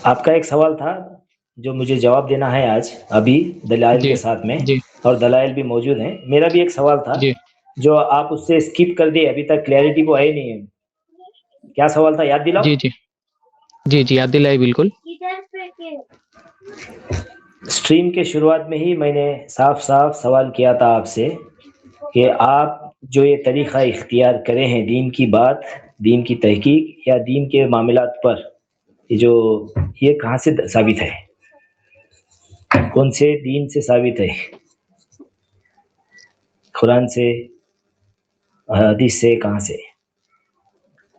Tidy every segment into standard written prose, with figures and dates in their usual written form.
آپ کا ایک سوال تھا جو مجھے جواب دینا ہے آج ابھی دلائل جی کے ساتھ میں، جی اور دلائل بھی موجود ہیں۔ میرا بھی ایک سوال تھا جی جو آپ اس سے اسکپ کر دیے، ابھی تک کلیئرٹی وہ ہے نہیں ہے۔ کیا سوال تھا یاد دلاؤ؟ جی جی جی جی یاد دلائے بالکل. اسٹریم کے شروعات میں ہی میں نے صاف صاف سوال کیا تھا آپ سے کہ آپ جو یہ طریقہ اختیار کرے ہیں دین کی بات، دین کی تحقیق یا دین کے معاملات پر، یہ جو یہ کہاں سے ثابت ہے؟ کون سے دین سے ثابت ہے؟ قرآن سے، حدیث سے، کہاں سے؟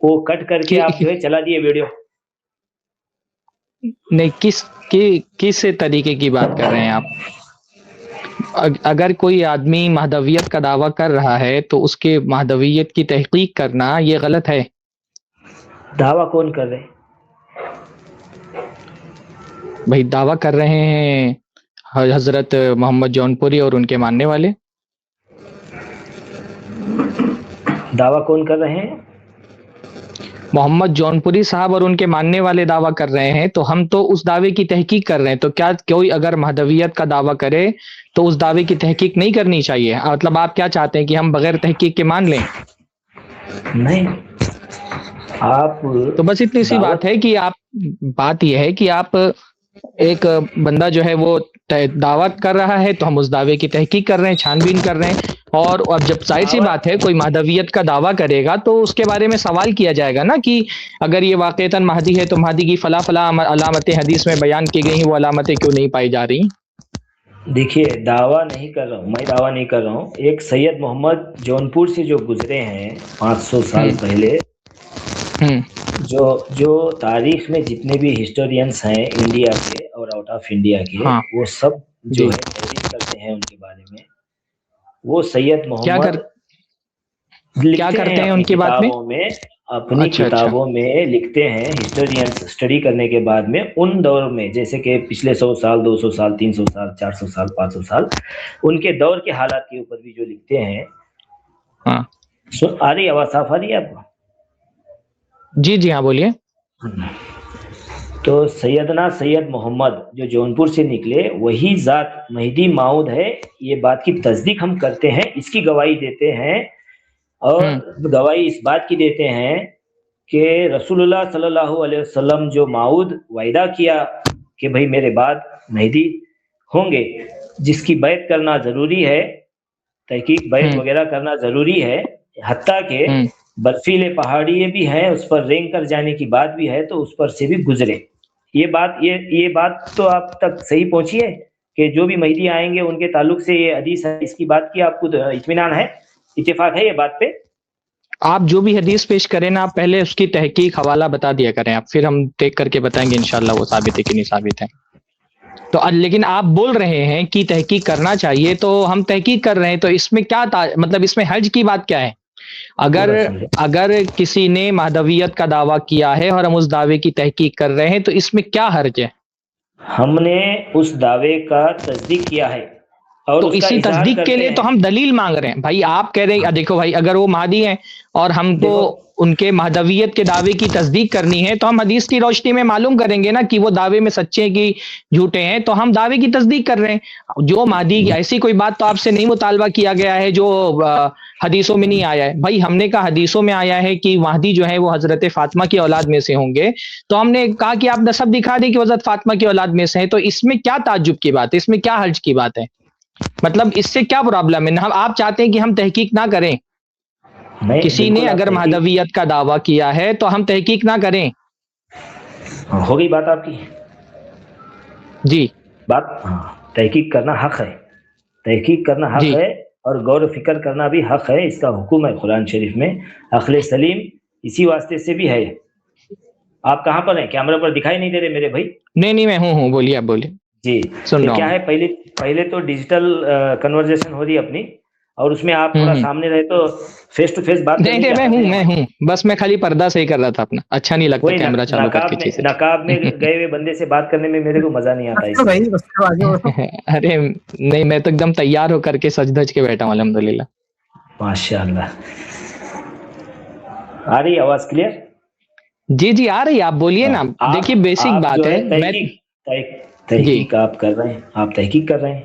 وہ کٹ کر کے آپ جو ہے چلا دیے ویڈیو۔ نہیں، کس طریقے کی بات کر رہے ہیں آپ؟ اگر کوئی آدمی مہدویت کا دعویٰ کر رہا ہے تو اس کے مہدویت کی تحقیق کرنا یہ غلط ہے. دعویٰ کون کر رہے؟ بھائی دعویٰ کر رہے ہیں حضرت محمد جون پوری اور ان کے ماننے والے. دعویٰ کون کر رہے ہیں؟ محمد جون پوری صاحب اور ان کے ماننے والے دعویٰ کر رہے ہیں، تو ہم تو اس دعوے کی تحقیق کر رہے ہیں. تو کیا کوئی اگر مہدویت کا دعویٰ کرے تو اس دعوے کی تحقیق نہیں کرنی چاہیے؟ مطلب آپ کیا چاہتے ہیں کہ ہم بغیر تحقیق کے مان لیں؟ نہیں، آپ تو بس اتنی سی بات دعوت ہے کہ بات یہ ہے کہ آپ ایک بندہ جو ہے وہ دعوت کر رہا ہے تو ہم اس دعوے کی تحقیق کر رہے ہیں، چھان بین کر رہے ہیں. اور اب جب ظاہر سی بات ہے کوئی مہدویت کا دعویٰ کرے گا تو اس کے بارے میں سوال کیا جائے گا نا کہ اگر یہ واقعتاً مہدی ہے تو مہدی کی فلاں فلاں علامتیں حدیث میں بیان کی گئی ہیں، وہ علامتیں کیوں نہیں پائی جا رہی؟ دیکھیے، دعویٰ نہیں کر رہا ہوں، میں دعویٰ نہیں کر رہا ہوں۔ ایک سید محمد جونپور سے جو گزرے ہیں 500 سال ہوں پہلے، ہوں جو تاریخ میں جتنے بھی ہسٹورینس ہیں انڈیا کے اور آؤٹ آف انڈیا کے، ہاں وہ سب جو جی ہے تحریر کرتے ہیں ان کے بارے میں۔ وہ سید کیا محمد لکھتے ہیں کرتے ہیں ان کی بات میں؟ اپنی اچھا اچھا. کتابوں میں لکھتے ہیں، ہسٹورینس اسٹڈی کرنے کے بعد میں ان دور میں، جیسے کہ پچھلے 100 سال، 200 سال، 300 سال، 400 سال، 500 سال، ان کے دور کے حالات کے اوپر بھی جو لکھتے ہیں۔ ہاں آ رہی آواز صاف آ رہی ہے آپ کو؟ جی جی ہاں بولیے. تو سیدنا سید محمد جو جونپور سے نکلے، وہی ذات مہدی موعود ہے، یہ بات کی تصدیق ہم کرتے ہیں، اس کی گواہی دیتے ہیں۔ اور ہوں گواہی اس بات کی دیتے ہیں کہ رسول اللہ صلی اللہ علیہ وسلم جو موعود وعدہ کیا کہ بھئی میرے بعد مہدی ہوں گے، جس کی بیعت کرنا ضروری ہے، تحقیق بیعت ہوں وغیرہ کرنا ضروری ہے، حتیٰ کہ ہوں برفیلے پہاڑی بھی ہیں، اس پر رینگ کر جانے کی بات بھی ہے، تو اس پر سے بھی گزرے۔ یہ بات تو آپ تک صحیح پہنچی ہے کہ جو بھی مہدی آئیں گے ان کے تعلق سے یہ حدیث ہے، اس کی بات کی آپ کو اطمینان ہے، اتفاق ہے یہ بات پہ؟ آپ جو بھی حدیث پیش کریں نا، آپ پہلے اس کی تحقیق حوالہ بتا دیا کریں، آپ پھر ہم دیکھ کر کے بتائیں گے انشاءاللہ وہ ثابت ہے کہ نہیں ثابت ہے. تو لیکن آپ بول رہے ہیں کہ تحقیق کرنا چاہیے، تو ہم تحقیق کر رہے ہیں، تو اس میں کیا مطلب اس میں حرج کی بات کیا ہے؟ پورا سمجھے؟ اگر کسی نے مہدویت کا دعویٰ کیا ہے اور ہم اس دعوے کی تحقیق کر رہے ہیں تو اس میں کیا حرج ہے؟ ہم نے اس دعوے کا تصدیق کیا ہے اور تو اس کا اسی اظہار تصدیق کے کرتے لیے ہیں۔ تو ہم دلیل مانگ رہے ہیں. بھائی آپ کہہ رہے ہیں دیکھو بھائی، اگر وہ مہدی ہیں اور ہم کو دیکھو، ان کے مہدویت کے دعوے کی تصدیق کرنی ہے تو ہم حدیث کی روشنی میں معلوم کریں گے نا کہ وہ دعوے میں سچے کی جھوٹے ہیں. تو ہم دعوے کی تصدیق کر رہے ہیں. جو مہدی ایسی کوئی بات تو آپ سے نہیں مطالبہ کیا گیا ہے جو حدیثوں میں نہیں آیا ہے. بھائی ہم نے کہا حدیثوں میں آیا ہے کہ مہدی جو ہے وہ حضرت فاطمہ کی اولاد میں سے ہوں گے، تو ہم نے کہا کہ آپ نسب دکھا دیں کہ وہ حضرت فاطمہ کی اولاد میں سے ہیں. تو اس میں کیا تعجب کی بات ہے؟ اس میں کیا حرج کی بات ہے؟ مطلب اس سے کیا پرابلم ہے؟ آپ چاہتے ہیں کہ ہم تحقیق نہ کریں؟ نہیں کسی نے بالکل، آپ اگر تحقیق، مہدویت کا دعویٰ کیا ہے تو ہم تحقیق نہ کریں؟ ہو گئی بات آپ کی جی بات؟ ہاں، تحقیق کرنا حق ہے، تحقیق کرنا حق جی ہے، اور غور و فکر کرنا بھی حق ہے، اس کا حکم ہے قرآن شریف میں، عقل سلیم اسی واسطے سے بھی ہے۔ آپ کہاں پر ہیں؟ کیمرے پر دکھائی نہیں دے رہے میرے بھائی؟ نہیں نہیں میں ہوں بولیے، آپ بولیے، جی، سن یہ رہا ہوں کیا میں. ہے، پہلے تو ڈیجیٹل کنورزیشن ہو رہی ہے اپنی، اور اس میں آپ ہوں تھوڑا ہوں سامنے رہے تو فیس ٹو فیس بات نہیں کرنے کی نہیں عادت ہے میں ہماری۔ ہوں بس میں خالی پردہ صحیح کر رہا تھا اپنا، اچھا نہیں لگتا وہی کیمرہ چالو کر کے چیزیں. نقاب میں گئے ہوئے بندے سے بات کرنے میں میرے کو مزہ نہیں آتا اس تو لیے۔ بھائی اس کے آگے بڑھو. ارے نہیں، میں تو ایک دم تیار ہو کر کے سج دھج کے بیٹھا ہوں الحمدللہ. ماشاء اللہ، آ رہی ہے آواز کلیئر؟ جی جی آ رہی، آپ بولیے نا. دیکھیے بیسک بات ہے، تحقیق آپ کر رہے ہیں، آپ تحقیق کر رہے ہیں،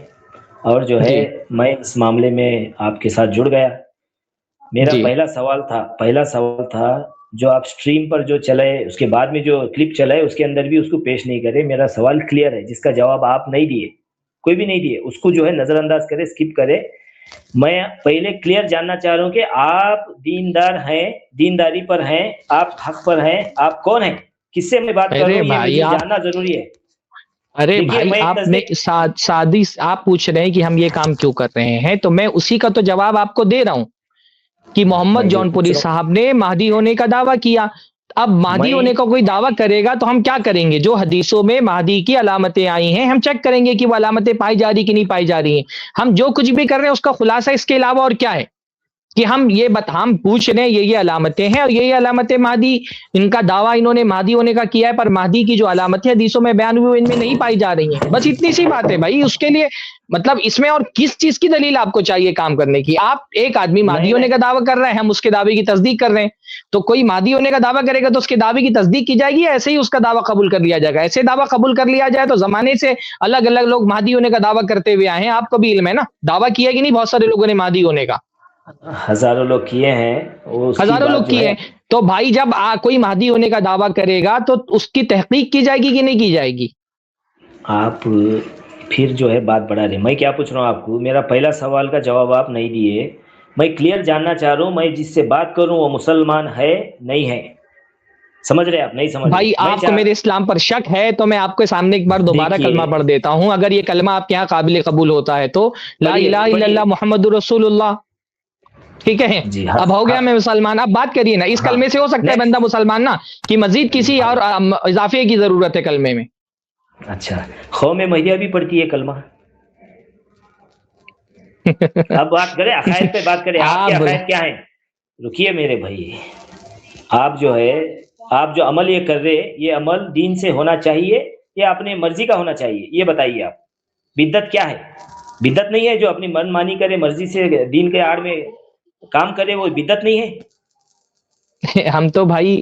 اور جو ہے میں اس معاملے میں آپ کے ساتھ جڑ گیا. میرا پہلا سوال تھا جو آپ سٹریم پر جو چلے، اس کے بعد میں جو کلپ چلے اس کے اندر بھی اس کو پیش نہیں کرے. میرا سوال کلیئر ہے، جس کا جواب آپ نہیں دیے، کوئی بھی نہیں دیے، اس کو جو ہے نظر انداز کرے، اسکپ کرے. میں پہلے کلیئر جاننا چاہ رہا ہوں کہ آپ دیندار ہیں، دینداری پر ہیں، آپ حق پر ہیں، آپ کون ہیں، کس سے میں بات کر رہا ہوں، یہ مجھے جاننا ضروری ہے. ارے بھائی آپ نے سادی آپ پوچھ رہے ہیں کہ ہم یہ کام کیوں کر رہے ہیں، تو میں اسی کا تو جواب آپ کو دے رہا ہوں کہ محمد جون پوری صاحب نے مہدی ہونے کا دعویٰ کیا. اب مہدی ہونے کا کوئی دعویٰ کرے گا تو ہم کیا کریں گے؟ جو حدیثوں میں مہدی کی علامتیں آئی ہیں ہم چیک کریں گے کہ وہ علامتیں پائی جا رہی کہ نہیں پائی جا رہی ہیں. ہم جو کچھ بھی کر رہے ہیں اس کا خلاصہ اس کے علاوہ اور کیا ہے کہ ہم ہم پوچھ رہے ہیں یہ علامتیں ہیں اور یہ علامتیں مہدی، ان کا دعویٰ انہوں نے مہدی ہونے کا کیا ہے، پر مہدی کی جو علامتیں حدیثوں میں بیان ہوئی ان میں نہیں پائی جا رہی ہیں. بس اتنی سی بات ہے بھائی. اس کے لیے مطلب اس میں اور کس چیز کی دلیل آپ کو چاہیے کام کرنے کی؟ آپ ایک آدمی مہدی ہونے کا دعویٰ کر رہے ہیں، ہم اس کے دعوے کی تصدیق کر رہے ہیں، تو کوئی مہدی ہونے کا دعویٰ کرے گا تو اس کے دعوے کی تصدیق کی جائے گی، ایسے ہی اس کا دعویٰ قبول کر لیا جائے گا؟ ایسے دعویٰ قبول کر لیا جائے تو زمانے سے الگ الگ لوگ مہدی ہونے کا دعویٰ کرتے ہوئے آئے ہیں. آپ کو بھی علم ہے نا، دعویٰ کیا کہ نہیں بہت سارے لوگوں نے مہدی ہونے کا؟ ہزاروں لوگ کیے ہیں، ہزاروں لوگ کیے ہیں. تو بھائی جب کوئی مہدی ہونے کا دعویٰ کرے گا تو اس کی تحقیق کی جائے گی کہ نہیں کی جائے گی؟ آپ پھر جو ہے بات بڑھا رہے. میں کیا پوچھ رہا ہوں آپ کو، میرا پہلا سوال کا جواب آپ نہیں دیے. میں کلیئر جاننا چاہ رہا ہوں، میں جس سے بات کروں وہ مسلمان ہے نہیں ہے؟ سمجھ رہے آپ؟ نہیں سمجھ بھائی آپ کو میرے اسلام پر شک ہے تو میں آپ کے سامنے ایک بار دوبارہ کلمہ پڑھ دیتا ہوں. اگر یہ کلمہ آپ کے یہاں قابل قبول ہوتا ہے تو لا الہ الا اللہ محمد رسول اللہ، ٹھیک ہے جی. اب ہو گیا میں مسلمان. اب بات کریے نا، اس کلمے سے ہو سکتا ہے بندہ مسلمان نا، کہ مزید کسی اور اضافے کی ضرورت ہے کلمے میں؟ اچھا، قوم مہدیہ بھی پڑھتی ہے کلمہ. اب بات کریں عقائد پہ، بات کریں آپ کے عقائد کیا ہیں. رکیے میرے بھائی، آپ جو ہے آپ جو عمل یہ کر رہے، یہ عمل دین سے ہونا چاہیے یا اپنے مرضی کا ہونا چاہیے؟ یہ بتائیے آپ. بدعت کیا ہے؟ بدعت نہیں ہے جو اپنی من مانی کرے، مرضی سے دین کے آڑ میں کام کرے، وہ بدعت نہیں ہے؟ ہم تو بھائی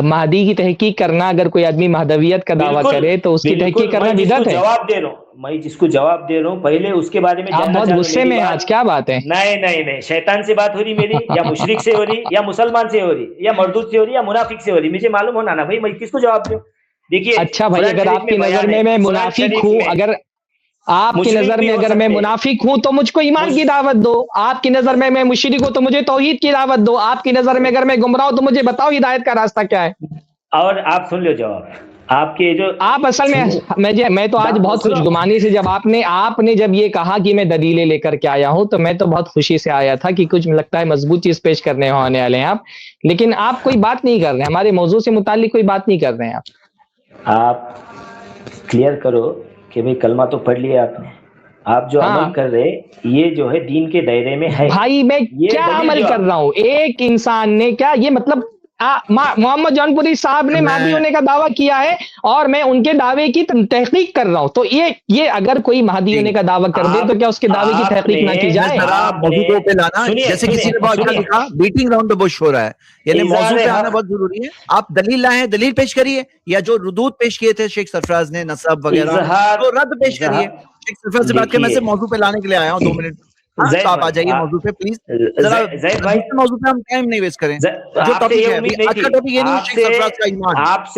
مہدی کی تحقیق کرنا، اگر کوئی آدمی مہدویت کا دعویٰ کرے تو اس کی تحقیق کرنا بدعت ہے. جواب دے رہا ہوں میں، جس کو جواب دے رہا ہوں پہلے اس کے بارے میں آپ بہت غصے میں آج، کیا بات ہے؟ نہیں، شیطان سے بات ہو رہی میری، یا مشرک سے ہو رہی، یا مسلمان سے ہو رہی، یا مردود سے ہو رہی، یا منافق سے ہو رہی، مجھے معلوم ہونا نا بھائی، میں کس کو جواب دوں؟ دیکھیے اچھا بھائی، اگر آپ کی نظر میں میں منافق ہوں، اگر آپ کی نظر میں اگر میں منافق ہوں تو مجھ کو ایمان کی دعوت دو. آپ کی نظر میں میں مشرک ہوں تو مجھے توحید کی دعوت دو. آپ کی نظر میں اگر میں گمراہ ہوں تو مجھے بتاؤ ہدایت کا راستہ کیا ہے. اور آپ سن لو جواب آپ کے جو آپ اصل میں تو آج بہت خوش گمانی سے جب آپ نے جب یہ کہا کہ میں دلیلیں لے کر کے آیا ہوں تو میں تو بہت خوشی سے آیا تھا کہ کچھ لگتا ہے مضبوط چیز پیش کرنے ہونے والے ہیں آپ. لیکن آپ کوئی بات نہیں کر رہے ہیں، ہمارے موضوع سے متعلق کوئی بات نہیں کر رہے ہیں. آپ کلیئر کرو کہ بھئی کلمہ تو پڑھ لیا آپ نے، آپ جو عمل کر رہے یہ جو ہے دین کے دائرے میں ہے. بھائی میں کیا عمل کر رہا ہوں؟ ایک انسان نے کیا یہ مطلب محمد جون پوری صاحب نے مہدی ہونے کا دعویٰ کیا ہے اور میں ان کے دعوے کی تحقیق کر رہا ہوں، تو یہ اگر کوئی مہدی ہونے کا دعویٰ کر دے تو کیا اس کے دعوے کی تحقیق نہ کی جائے؟ موضوع پہ لانا، جیسے کسی نے بہت اچھا لکھا، بیٹنگ راؤنڈ دا بش ہو رہا ہے، یعنی موضوع پہ آنا بہت ضروری ہے. آپ دلیل لائیں، دلیل پیش کریے، یا جو ردود پیش کیے تھے شیخ سرفراز نے نصب وغیرہ تو رد پیش کریے. شیخ سرفراز سے بات کر، میں سے موضوع پہ لانے کے لیے آیا ہوں. 2 منٹ آپ آ جائیے موضوع پہ پلیز. ذرا موضوع پہ ہم ٹائم نہیں ویسٹ کریں. جو ٹاپک ہے آج کا ٹاپک یہ نہیں، شیخ سرفراز کا ایمان. آپ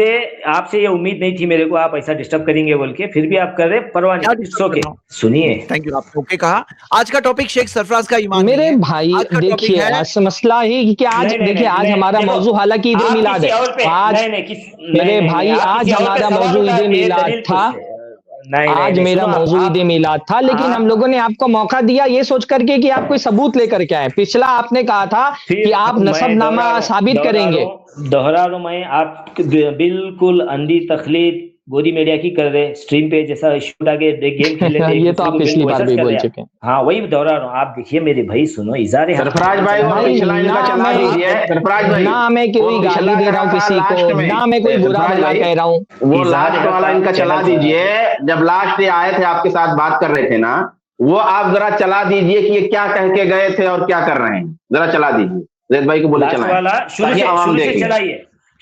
سے یہ امید نہیں تھی میرے کو، آپ ایسا ڈسٹرب کریں گے بول کے، پھر بھی آپ کر رہے، پرواہ نہیں. سنیے، تھینک یو، آپ اوکے کہا. آج کا ٹاپک شیخ سرفراز کا ایمان. میرے بھائی دیکھیے مسئلہ ہی کہ آج دیکھیے آج ہمارا موضوع حالانکہ عید میلاد ہے. آج میرے بھائی آج ہمارا موضوع عید میلاد تھا، آج میرا موضوع عید میلاد تھا، لیکن ہم لوگوں نے آپ کو موقع دیا یہ سوچ کر کے کہ آپ کوئی ثبوت لے کر کے آئے. پچھلا آپ نے کہا تھا کہ آپ نسب نامہ ثابت کریں گے. دوہرا رہا ہوں میں، آپ بالکل اندھی تخلیق گودی میڈیا کی کر رہے، اسٹریم پہ جیسا شوٹ آگے گیم کھیل لیتے. یہ تو آپ پچھلی بار بھی بول چکے ہیں. ہاں وہی دوہرا رہا ہوں. آپ دیکھیے میرے بھائی، سنو اظہار سرفراز بھائی نہ میں کوئی گالی دے رہا ہوں کسی کو، نہ میں کوئی برا بھلا کہہ رہا ہوں. وہ لاسٹ والا ان کا چلا دیجئے. جب لاسٹ یہ آئے تھے آپ کے ساتھ بات کر رہے تھے نا، وہ آپ ذرا چلا دیجئے کہ یہ کیا کہہ کے گئے تھے اور کیا کر رہے ہیں. ذرا چلا دیجئے، زید بھائی کو بولے چلائیں. شروع سے چلائیے.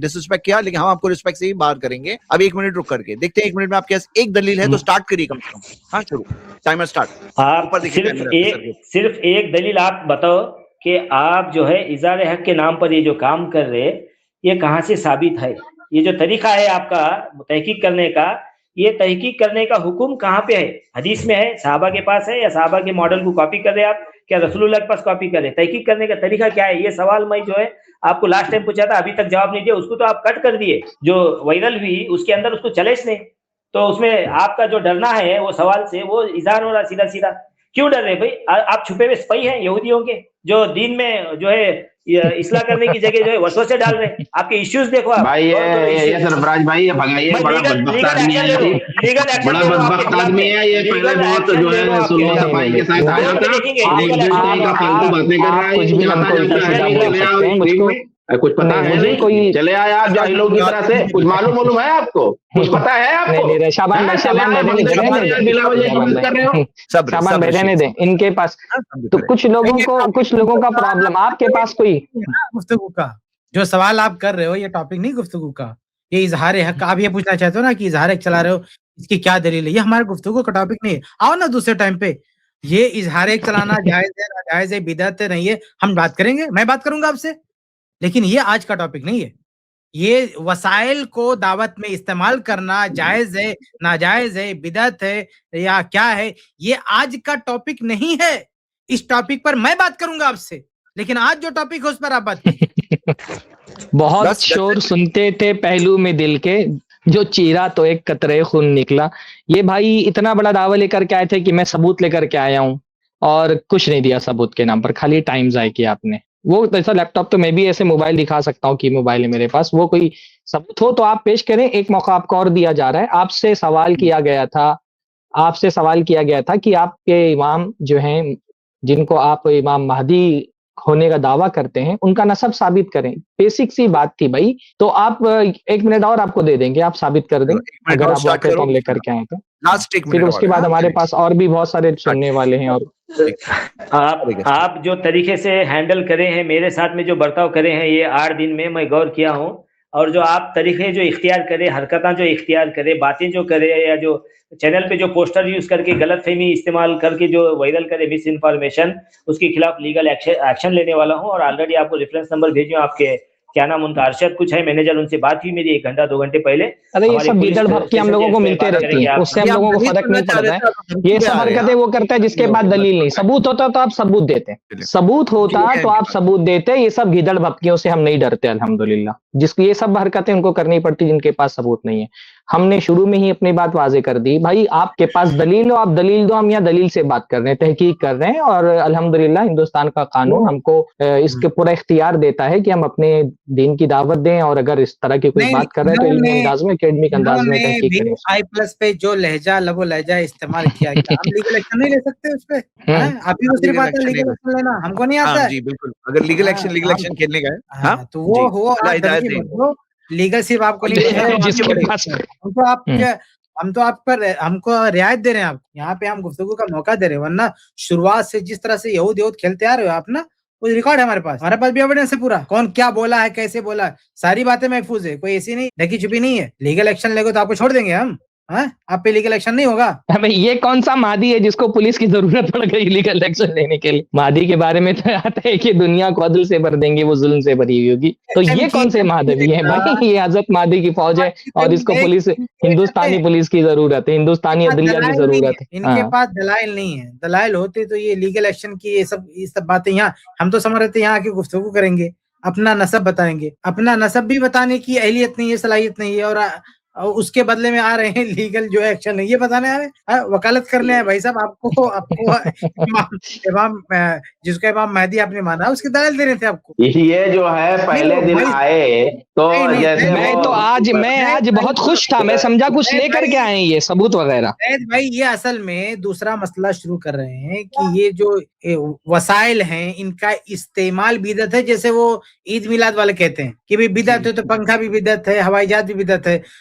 ڈس ریسپیکٹ کیا, لیکن ہم آپ کو ریسپیکٹ سے ہی باہر کریں گے. اب 1 منٹ رک کر کے دیکھتے ہیں 1 منٹ میں آپ کے پاس ایک دلیل ہے تو اسٹارٹ کریے کم سے کم. ہاں شروع, ٹائمر اسٹارٹ. آپ صرف ایک دلیل آپ بتاؤ کہ آپ جو ہے اظہار حق کے نام پر یہ جو کام کر رہے, یہ کہاں سے ثابت ہے؟ یہ جو طریقہ ہے آپ کا تحقیق کرنے کا, یہ تحقیق کرنے کا حکم کہاں پہ ہے؟ حدیث میں ہے, صحابہ کے پاس ہے, یا صحابہ کے ماڈل کو کاپی کر رہے آپ, کیا رسول اللہ کے پاس کاپی کر رہے؟ تحقیق کرنے کا طریقہ کیا ہے؟ یہ سوال میں جو ہے آپ کو لاسٹ ٹائم پوچھا تھا, ابھی تک جواب نہیں دیا. اس کو تو آپ کٹ کر دیے, جو وائرل ہوئی اس کے اندر اس کو چیلنج نہیں. تو اس میں آپ کا جو ڈرنا ہے وہ سوال سے, وہ اظہار ہو رہا سیدھا سیدھا. کیوں ڈر رہے بھائی؟ آپ چھپے ہوئے سپاہی ہیں یہودیوں کے, جو دین میں جو ہے اصلاح کرنے کی جگہ جو ہے وسوسے ڈال رہے ہیں. آپ کے ایشوز دیکھو آپ بھائی, یہ سرفراز بھائی یہ بھگائیے, بڑا بدبخت آدمی ہے, بڑا بدبخت آدمی ہے یہ. پہلے بہت جو ہے سلو صفائی کے ساتھ آیا تھا, فالتو باتیں کر رہا ہے. کچھ پتا ہے نہیں, چلے آئے آپ جاہلوں کی طرح سے. کچھ معلوم ہے آپ کو؟ کچھ پتا ہے آپ کو؟ شابان بیٹھنے دیں ان کے پاس. تو کچھ لوگوں کا پرابلم, آپ کے پاس کوئی گفتگو کا جو سوال آپ کر رہے ہو, یہ ٹاپک نہیں گفتگو کا. یہ اظہار حق آپ یہ پوچھنا چاہتے ہو نا کہ اظہار حق چلا رہے ہو, اس کی کیا دلیل ہے؟ یہ ہمارے گفتگو کا ٹاپک نہیں ہے. آؤ نا دوسرے ٹائم پہ, یہ اظہار حق چلانا جائز ہے ناجائز ہے بدعت ہے نہیں ہے, ہم بات کریں گے, میں بات کروں گا آپ سے. لیکن یہ آج کا ٹاپک نہیں ہے. یہ وسائل کو دعوت میں استعمال کرنا جائز ہے ناجائز ہے بدعت ہے یا کیا ہے, یہ آج کا ٹاپک نہیں ہے. اس ٹاپک پر میں بات کروں گا آپ سے, لیکن آج جو ٹاپک ہے اس پر آپ بات کریں. بہت شور سنتے تھے پہلو میں دل کے, جو چیرا تو ایک قطرے خون نکلا. یہ بھائی اتنا بڑا دعویٰ لے کر کے آئے تھے کہ میں ثبوت لے کر کے آیا ہوں, اور کچھ نہیں دیا ثبوت کے نام پر, خالی ٹائم ضائع کیا آپ نے. وہ ایسا لیپ ٹاپ تو میں بھی ایسے موبائل دکھا سکتا ہوں کہ موبائل ہے میرے پاس, وہ کوئی ثبوت ہو تو آپ پیش کریں. ایک موقع آپ کو اور دیا جا رہا ہے. آپ سے سوال کیا گیا تھا کہ آپ کے امام جو ہیں, جن کو آپ امام مہدی ہونے کا دعویٰ کرتے ہیں, ان کا نسب ثابت کریں. بیسک سی بات تھی بھائی. تو آپ 1 منٹ اور آپ کو دے دیں گے, آپ ثابت کر دیں اگر آپ واقعہ لے کر کے آئے تو. پھر اس کے بعد ہمارے پاس اور بھی بہت سارے سننے والے ہیں. اور آپ جو طریقے سے ہینڈل کرے ہیں, میرے ساتھ میں جو برتاؤ کرے ہیں یہ 8 دن میں غور کیا ہوں. اور جو آپ طریقے جو اختیار کرے, حرکتیں جو اختیار کرے, باتیں جو کرے, یا جو چینل پہ جو پوسٹر یوز کر کے غلط فہمی استعمال کر کے جو وائرل کرے مس انفارمیشن, اس کے خلاف لیگل ایکشن لینے والا ہوں. اور آلریڈی آپ کو ریفرنس نمبر بھیجوں, آپ کے کیا نام ان کا, ارشد کچھ ہے مینیجر, ان سے بات ہوئی میری 1 گھنٹہ 2 گھنٹے پہلے. ارے یہ سب بیدڑ بھپکی ہم لوگوں کو ملتے رہتی ہیں, اس سے ہم لوگوں کو فرق نہیں پڑتا ہے. یہ سب حرکتیں وہ کرتا ہے جس کے بعد دلیل نہیں. ثبوت ہوتا تو آپ ثبوت دیتے, ثبوت دیتے. یہ سب گیدڑ بھپکیوں سے ہم نہیں ڈرتے الحمدللہ. جس کی یہ سب حرکتیں ان کو کرنی پڑتی جن کے پاس ثبوت نہیں ہے. ہم نے شروع میں ہی اپنی بات واضح کر دی, بھائی آپ کے پاس دلیل ہو آپ دلیل دو. ہم یہاں دلیل سے بات کر رہے ہیں, تحقیق کر رہے ہیں, اور الحمدللہ ہندوستان کا قانون ہم کو اس کے پورا اختیار دیتا ہے کہ ہم اپنے دین کی دعوت دیں, اور اگر اس طرح کی کوئی بات کر رہے ہیں تو علمی انداز میں, اکیڈمک انداز میں تحقیق کریں. i+ پہ جو لہجہ لب و لہجہ استعمال کیا گیا, ہم لیگل ایکشن نہیں لے سکتے اس پہ. آپ ہی کو صرف آتا ہے لیگل ایکشن لینا, ہم کو نہیں آتا ہے. جی بالکل, اگر لیگل ایکشن کھیلنے کا ہے تو وہ لیگل صرف آپ کو نہیں, ہم کو رعایت دے رہے ہیں. آپ یہاں پہ ہم گفتگو کا موقع دے رہے ہیں, ورنہ شروعات سے جس طرح سے یہود کھیلتے آ رہے ہو آپ نا, وہ ریکارڈ ہے ہمارے پاس بھی ایویڈنس ہے پورا, کون کیا بولا ہے کیسے بولا ہے, ساری باتیں محفوظ ہے, کوئی ایسی نہیں ڈھکی چھپی نہیں ہے. لیگل ایکشن لے گے تو آپ کو چھوڑ دیں گے ہم, آپ پہ لیگل ایکشن نہیں ہوگا. یہ کون سا مہدی ہے جس کو پولیس کی ضرورت پڑ گئی لیگل ایکشن لینے کے لیے؟ مہدی کے بارے میں تو آتا ہے کہ دنیا کو عدل سے بھر دیں گے, وہ ظلم سے بھری ہوئی ہوگی. تو یہ کون سے مہدوی ہیں بھائی؟ یہ حضرت مہدی کی فوج ہے, اور اس کو پولیس, ہندوستانی پولیس کی ضرورت ہے, ہندوستانی عدلیہ کی ضرورت ہے. ان کے پاس دلائل نہیں ہے. دلائل ہوتے تو یہ لیگل ایکشن کی یہ سب باتیں یہاں ہم تو سمجھ رہے تھے یہاں کی گفتگو کریں گے, اپنا نسب بتائیں گے. اپنا نسب بھی بتانے کی اہلیت نہیں ہے, صلاحیت نہیں ہے, اور اس کے بدلے میں آ رہے ہیں لیگل جو ایکشن ہے یہ بتانے آ رہے ہیں, وکالت کرنے ہیں. بھائی صاحب آپ کو امام جس کو امام مہدی آپ نے مانا اس کے دلائل دے رہے تھے آپ کو. یہ جو ہے پہلے دن آئے تو میں آج بہت خوش تھا, میں سمجھا کچھ لے کر کے آئے ہیں یہ ثبوت وغیرہ. بھائی یہ اصل میں دوسرا مسئلہ شروع کر رہے ہیں کہ یہ جو وسائل ہیں ان کا استعمال بدعت ہے. جیسے وہ عید میلاد والے کہتے ہیں کہ بدعت ہے تو پنکھا بھی بدعت ہے, ہوائی جہاز بھی بدعت ہے.